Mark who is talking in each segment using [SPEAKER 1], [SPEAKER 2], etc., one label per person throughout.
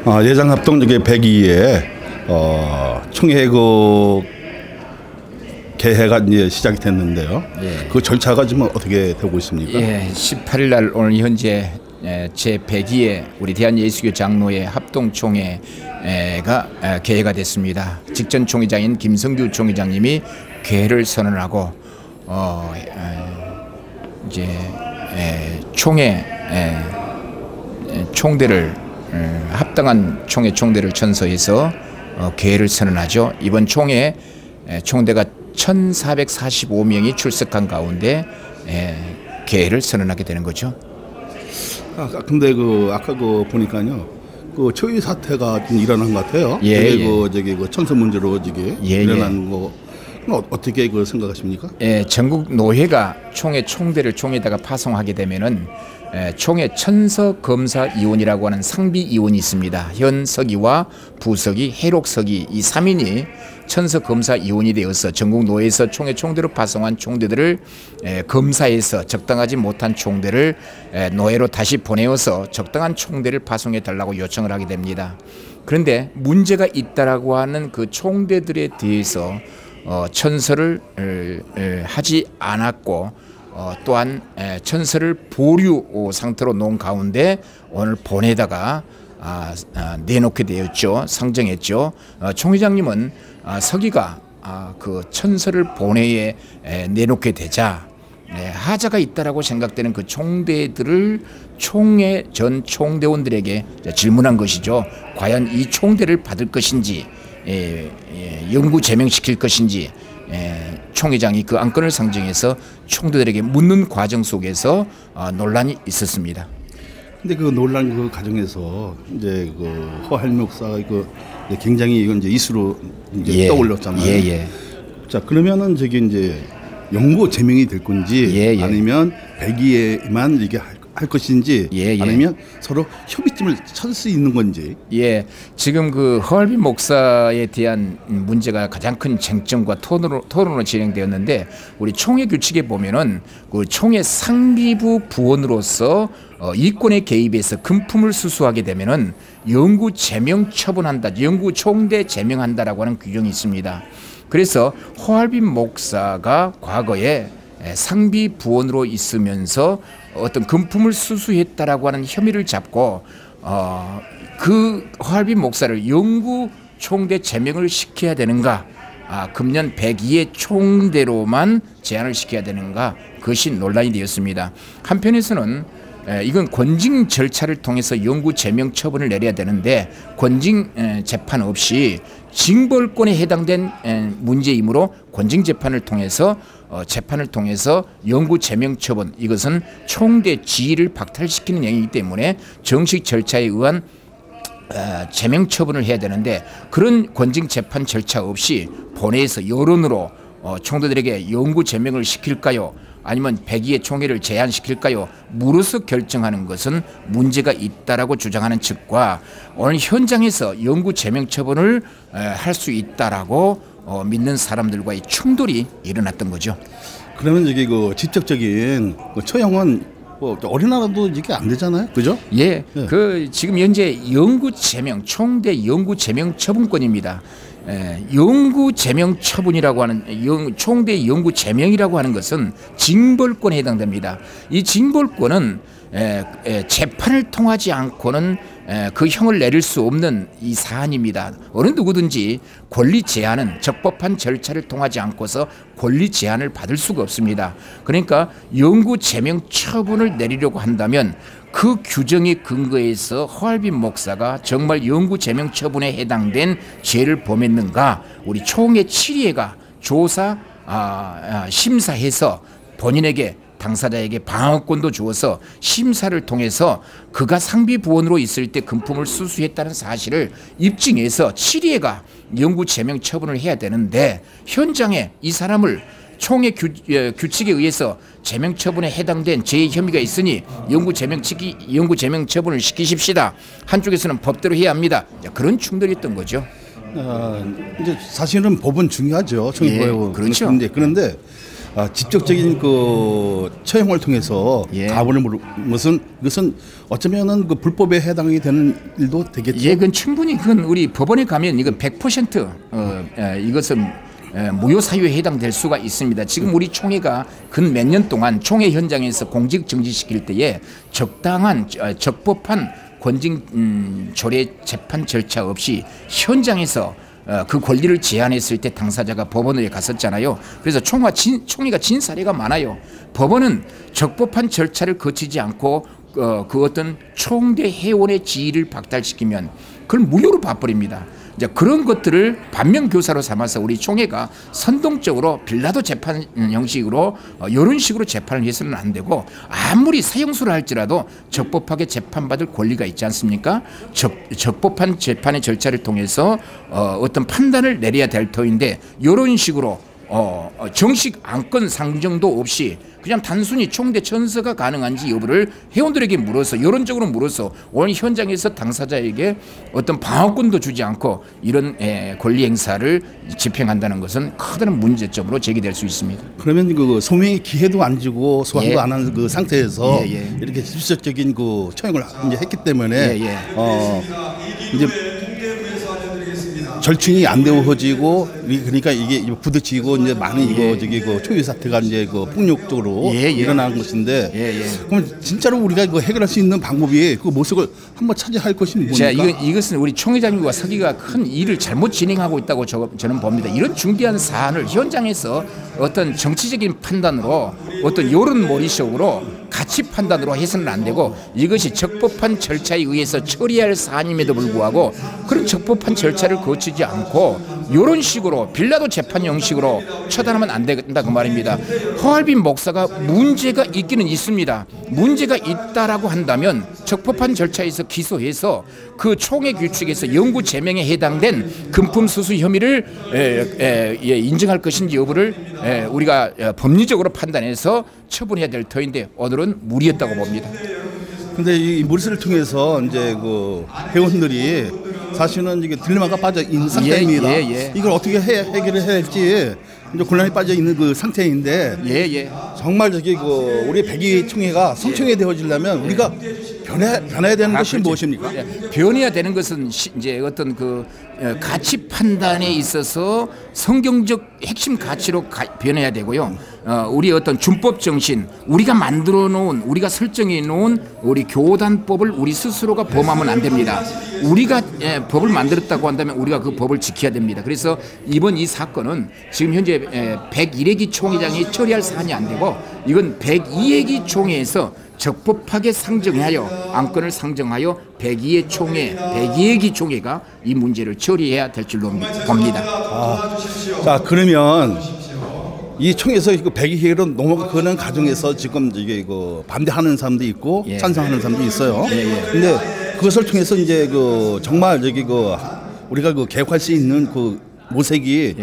[SPEAKER 1] 예장합동적의 102에 총회 개회가 이제 시작이 됐는데요.
[SPEAKER 2] 예.
[SPEAKER 1] 그 절차가 지금 어떻게 되고 있습니까?
[SPEAKER 2] 예, 18일 날 오늘 현재 제 102회 우리 대한예수교 장로회 합동총회가 개회가 됐습니다. 직전 총회장인 김성규 총회장님이 개회를 선언하고 이제 총대를 합당한 총대를 천서해서 개회를 선언하죠. 이번 총회 총대가 1,445명이 출석한 가운데 개회를 선언하게 되는 거죠.
[SPEAKER 1] 근데 아까 보니까요, 초유 사태가 좀 일어난 것 같아요.
[SPEAKER 2] 예,
[SPEAKER 1] 천서 문제로 일어난 거. 어떻게 생각하십니까?
[SPEAKER 2] 전국 노회가 총대를 총회에다가 파송하게 되면은 총회 천서 검사 이원이라고 하는 상비 이원이 있습니다. 현 서기와 부서기, 해록서기 이 3인이 천서 검사 이원이 되어서 전국 노회에서 총대로 파송한 총대들을 검사해서 적당하지 못한 총대를 노회로 다시 보내어서 적당한 총대를 파송해 달라고 요청을 하게 됩니다. 그런데 문제가 있다라고 하는 그 총대들에 대해서 천서를 하지 않았고 또한 천서를 보류 상태로 놓은 가운데 오늘 보내다가 내놓게 되었죠. 상정했죠. 총회장님은 서기가 그 천서를 본회에 내놓게 되자 하자가 있다라고 생각되는 그 총대들을 총회 전 총대원들에게 질문한 것이죠. 과연 이 총대를 받을 것인지 영구 제명시킬 것인지 총회장이 그 안건을 상정해서 총대들에게 묻는 과정 속에서 논란이 있었습니다.
[SPEAKER 1] 근데 그 논란 그 과정에서 이제 허할 목사가 굉장히 이건 이제 이슈로 이제 떠올렸잖아요. 자, 그러면은 이제 영구 제명이 될 건지 아니면 102회만 이게 할 것인지 아니면 서로 협의점을 찾을 수 있는 건지.
[SPEAKER 2] 지금 그 허얼빈 목사에 대한 문제가 가장 큰 쟁점과 토론으로 진행되었는데 우리 총회 규칙에 보면은 그 총회 상비부 부원으로서 이권에 개입해서 금품을 수수하게 되면은 영구 제명 처분한다, 영구 총대 제명한다라고 하는 규정이 있습니다. 그래서 허얼빈 목사가 과거에 상비 부원으로 있으면서 어떤 금품을 수수했다라고 하는 혐의를 잡고 그 허얼빈 목사를 영구 총대 제명을 시켜야 되는가, 금년 102회 총대로만 제한을 시켜야 되는가, 그것이 논란이 되었습니다. 한편에서는 이건 권징 절차를 통해서 영구 제명 처분을 내려야 되는데 권징 재판 없이 징벌권에 해당된 문제이므로 권징 재판을 통해서 영구 제명 처분, 이것은 총대 지위를 박탈시키는 행위이기 때문에 정식 절차에 의한 제명 처분을 해야 되는데 그런 권징 재판 절차 없이 본회에서 여론으로 총대들에게 영구 제명을 시킬까요? 아니면 102회 총회를 제한시킬까요? 물어서 결정하는 것은 문제가 있다라고 주장하는 측과 오늘 현장에서 영구 제명 처분을 할 수 있다라고 믿는 사람들과의 충돌이 일어났던 거죠.
[SPEAKER 1] 그러면 이게 직접적인 처형은 어린아이도 이게 안 되잖아요, 그죠?
[SPEAKER 2] 지금 현재 영구 제명, 총대 영구 제명 처분권입니다. 영구 제명 처분이라고 하는 총대 영구 제명이라고 하는 것은 징벌권에 해당됩니다. 이 징벌권은 재판을 통하지 않고는 그 형을 내릴 수 없는 이 사안입니다. 어느 누구든지 권리 제한은 적법한 절차를 통하지 않고서 권리 제한을 받을 수가 없습니다. 그러니까 영구 제명 처분을 내리려고 한다면 그 규정에 근거해서 허얼빈 목사가 정말 영구 제명 처분에 해당된 죄를 범했는가, 우리 총회 7회가 조사 심사해서 본인에게 당사자에게 방어권도 주어서 심사를 통해서 그가 상비부원으로 있을 때 금품을 수수했다는 사실을 입증해서 7회가 영구 제명 처분을 해야 되는데 현장에 이 사람을 총회 규칙에 의해서 제명 처분에 해당된 죄의 혐의가 있으니 영구 제명 처분을 시키십시다. 한쪽에서는 법대로 해야 합니다. 그런 충돌이 있던 거죠.
[SPEAKER 1] 이제 사실은 법은 중요하죠.
[SPEAKER 2] 그렇죠.
[SPEAKER 1] 그런데 직접적인 그 처형을 통해서
[SPEAKER 2] 예.
[SPEAKER 1] 가분을 물은 것은 이것은 어쩌면은 그 불법에 해당이 되는 일도 되겠죠.
[SPEAKER 2] 예, 그건 충분히 그건 우리 법원에 가면 이건 100% 이것은 무효 사유에 해당될 수가 있습니다. 지금 우리 총회가 근 몇 년 동안 총회 현장에서 공직 정지시킬 때에 적당한 적법한 권징 조례 재판 절차 없이 현장에서 그 권리를 제한했을 때 당사자가 법원에 갔었잖아요. 그래서 총리가 진 사례가 많아요. 법원은 적법한 절차를 거치지 않고 그 어떤 총대 회원의 지위를 박탈시키면 그걸 무효로 봐버립니다. 이제 그런 것들을 반면교사로 삼아서 우리 총회가 선동적으로 빌라도 재판 형식으로 이런 식으로 재판을 해서는 안 되고 아무리 사형수를 할지라도 적법하게 재판받을 권리가 있지 않습니까? 적법한 재판의 절차를 통해서 어떤 판단을 내려야 될 터인데 이런 식으로 정식 안건 상정도 없이 그냥 단순히 총대 천서가 가능한지 여부를 회원들에게 물어서 여론적으로 물어서 오늘 현장에서 당사자에게 어떤 방어권도 주지 않고 이런 권리 행사를 집행한다는 것은 커다란 문제점으로 제기될 수 있습니다.
[SPEAKER 1] 그러면 그 소명의 기회도 안 주고 소환도 안 한 그 상태에서 이렇게 직접적인 그 처형을 이제 했기 때문에 이제 절충이 안 되어지고 그러니까 이게 부딪히고 이제 많은 이거 저기 그 초유 사태가 이제 그 폭력적으로 일어나는 것인데 그럼 진짜로 우리가 이거 해결할 수 있는 방법이 그 모습을 한번 찾아야 할 것이 뭡니까?
[SPEAKER 2] 자, 이것은 우리 총회장님과 서기가 큰 일을 잘못 진행하고 있다고 저는 봅니다. 이런 중대한 사안을 현장에서 어떤 정치적인 판단으로 어떤 여론 머릿속으로 가치 판단으로 해서는 안 되고 이것이 적법한 절차에 의해서 처리할 사안임에도 불구하고 그런 적법한 절차를 거치지 않고 이런 식으로 빌라도 재판 형식으로 처단하면 안 된다 그 말입니다. 허알빈 목사가 문제가 있기는 있습니다. 문제가 있다라고 한다면 적법한 절차에서 기소해서 그 총회 규칙에서 영구 제명에 해당된 금품 수수 혐의를 인정할 것인지 여부를 우리가 법리적으로 판단해서 처분해야 될 터인데 오늘은 무리였다고 봅니다.
[SPEAKER 1] 근데 이 무리수를 통해서 이제 그 회원들이 사실은 이게 딜레마가 빠져 있는 상태입니다. 이걸 어떻게 해결을 해야 할지 이제 곤란에 빠져 있는 그 상태인데 정말 저기 그 우리 백의 총회가 성총회 되어지려면 우리가 변해야 되는 것이
[SPEAKER 2] 그렇죠.
[SPEAKER 1] 무엇입니까?
[SPEAKER 2] 변해야 되는 것은 이제 어떤 그 가치 판단에 있어서 성경적 핵심 가치로 변해야 되고요. 우리 어떤 준법 정신, 우리가 만들어 놓은, 우리가 설정해 놓은 우리 교단법을 우리 스스로가 범하면 안 됩니다. 우리가 법을 만들었다고 한다면 우리가 그 법을 지켜야 됩니다. 그래서 이번 이 사건은 지금 현재 101회기 총회장이 처리할 사안이 안 되고 이건 102회기 총회에서 적법하게 상정하여 안건을 상정하여 102회 총회, 102회기 총회가 이 문제를 처리해야 될 줄로 봅니다.
[SPEAKER 1] 자, 그러면 이 총에서 그 102회로 넘어가는 과정에서 지금 이게 그 반대하는 사람도 있고 찬성하는 사람도 있어요. 근데 그것을 통해서 이제 그 정말 저기 그 우리가 그 개혁할 수 있는 그 모색이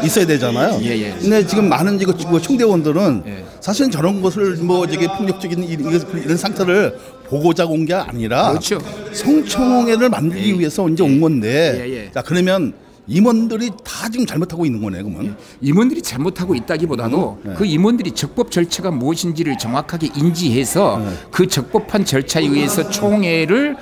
[SPEAKER 1] 있어야 되잖아요. 근데 지금 많은 이거 총대원들은 사실은 저런 것을 뭐 저기 폭력적인 이런 상태를 보고자 온 게 아니라
[SPEAKER 2] 그렇죠.
[SPEAKER 1] 성총회를 만들기 위해서 이제 온 건데 자, 그러면 임원들이 다 지금 잘못하고 있는 거네, 그러면.
[SPEAKER 2] 임원들이 잘못하고 있다기보다도 그 임원들이 적법 절차가 무엇인지를 정확하게 인지해서 그 적법한 절차에 의해서 총회를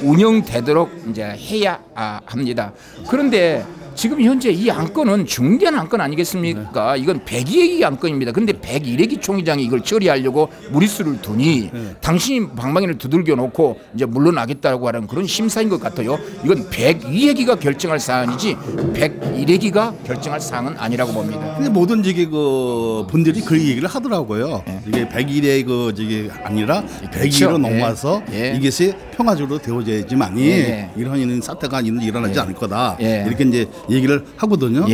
[SPEAKER 2] 운영되도록 이제 해야 합니다. 그런데 지금 현재 이 안건은 중대한 안건 아니겠습니까? 이건 102회기 안건입니다. 그런데 101회기 총회장이 이걸 처리하려고 무리수를 두니 당신이 방망이를 두들겨 놓고 이제 물러나겠다고 하는 그런 심사인 것 같아요. 이건 102회기가 결정할 사안이지 101회기가 결정할 사안은 아니라고 봅니다.
[SPEAKER 1] 근데 모든 저기 그 분들이 그 얘기를 하더라고요. 이게 101회 그 저기 아니라 102로 넘어와서 이것이 평화적으로 되어져야지만이 이런 사태가 일어나지 않을 거다. 이렇게 이제 얘기를 하거든요.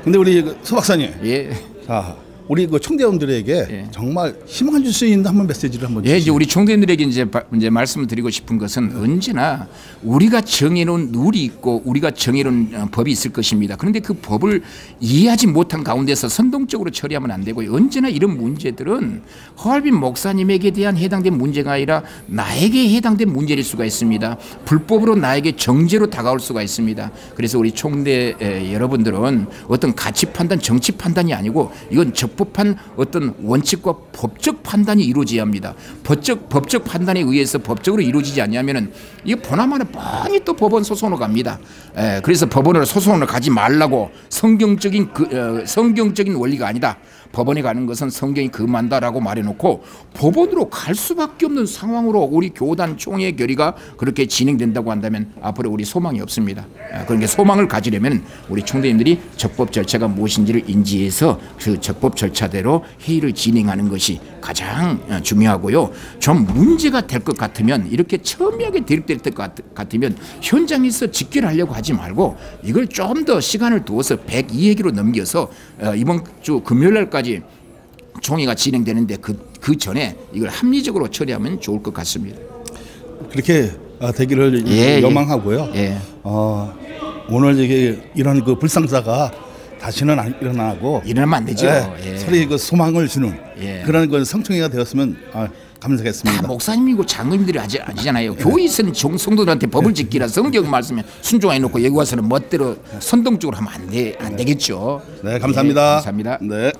[SPEAKER 1] 근데 우리 서 박사님, 자, 우리 그 총대원들에게 정말 희망을 줄 수 있는 한번 메시지를 한번 주시죠.
[SPEAKER 2] 이제 우리 총대원들에게 이제 말씀을 드리고 싶은 것은 언제나 우리가 정해놓은 룰이 있고 우리가 정해놓은 법이 있을 것입니다. 그런데 그 법을 이해하지 못한 가운데서 선동적으로 처리하면 안 되고요. 언제나 이런 문제들은 허알빈 목사님에게 대한 해당된 문제가 아니라 나에게 해당된 문제일 수가 있습니다. 불법으로 나에게 정죄로 다가올 수가 있습니다. 그래서 우리 총대 여러분들은 어떤 가치 판단, 정치 판단이 아니고 이건 적법한 어떤 원칙과 법적 판단이 이루어져야 합니다. 법적 판단에 의해서 법적으로 이루어지지 않냐면은 이게 보나마나 뻔히 또 법원 소송으로 갑니다. 그래서 법원으로 소송을 가지 말라고 성경적인 원리가 아니다. 법원에 가는 것은 성경이 금한다라고 말해놓고 법원으로 갈 수밖에 없는 상황으로 우리 교단 총회 결의가 그렇게 진행된다고 한다면 앞으로 우리 소망이 없습니다. 그러니까 소망을 가지려면 우리 총대님들이 적법 절차가 무엇인지를 인지해서 그 적법 절차대로 회의를 진행하는 것이 가장 중요하고요. 좀 문제가 될 것 같으면 이렇게 첨예하게 대립될 것 같으면 현장에서 직결하려고 하지 말고 이걸 좀 더 시간을 두어서 102회기로 넘겨서 이번 주 금요일 날까지 총회가 진행되는데 그 전에 이걸 합리적으로 처리하면 좋을 것 같습니다.
[SPEAKER 1] 그렇게 되기를 여망하고요. 오늘 이게 이런 그 불상사가 다시는 안 일어나면
[SPEAKER 2] 안 되죠.
[SPEAKER 1] 서로 그 소망을 주는 그런 그 성총회가 되었으면 감사하겠습니다.
[SPEAKER 2] 다 목사님이고 장로님들이 아니잖아요. 교회에서는 성도들한테 법을 지키라 성경 말씀에 순종해 놓고 여기 와서는 멋대로 선동적으로 하면 안 되겠죠.
[SPEAKER 1] 네, 감사합니다.
[SPEAKER 2] 감사합니다.
[SPEAKER 1] 네.